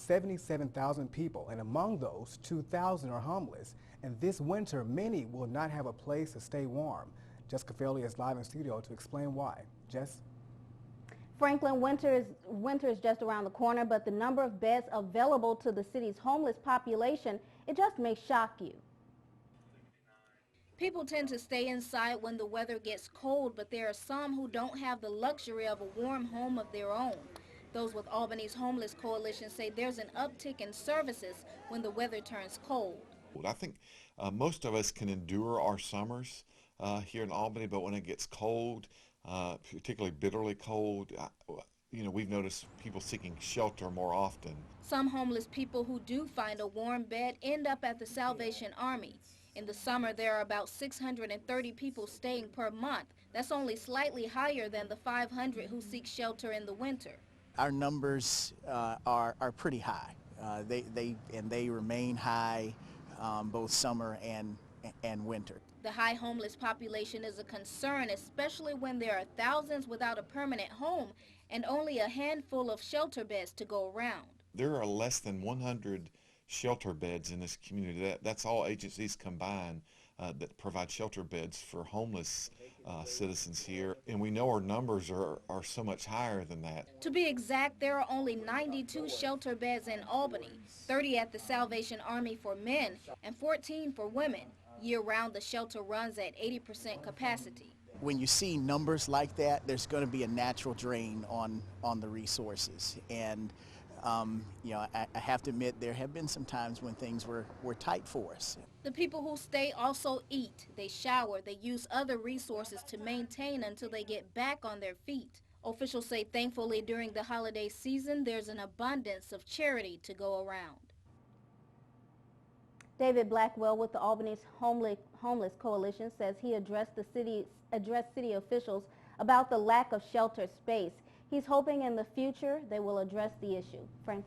77,000 people, and among those, 2,000 are homeless. And this winter, many will not have a place to stay warm. Jessica Fairley is live in studio to explain why. Jess? Franklin, winter is just around the corner, but the number of beds available to the city's homeless population, it just may shock you. People tend to stay inside when the weather gets cold, but there are some who don't have the luxury of a warm home of their own. Those with Albany's Homeless Coalition say there's an uptick in services when the weather turns cold. I think most of us can endure our summers here in Albany, but when it gets cold, particularly bitterly cold, we've noticed people seeking shelter more often. Some homeless people who do find a warm bed end up at the Salvation Army. In the summer, there are about 630 people staying per month. That's only slightly higher than the 500 who seek shelter in the winter. Our numbers are pretty high. They remain high both summer and winter. The high homeless population is a concern, especially when there are thousands without a permanent home and only a handful of shelter beds to go around. There are less than 100 shelter beds in this community. That's all agencies combined that provide shelter beds for homeless citizens here. And we know our numbers are so much higher than that. To be exact, there are only 92 shelter beds in Albany, 30 at the Salvation Army for men and 14 for women. Year-round, the shelter runs at 80% capacity. When you see numbers like that, there's going to be a natural drain on the resources. And I have to admit there have been some times when things were tight for us. The people who stay also eat, they shower, they use other resources to maintain until they get back on their feet. Officials say thankfully during the holiday season there's an abundance of charity to go around. David Blackwell with the Albany's Homeless Coalition says he addressed city officials about the lack of shelter space. He's hoping in the future they will address the issue. Frank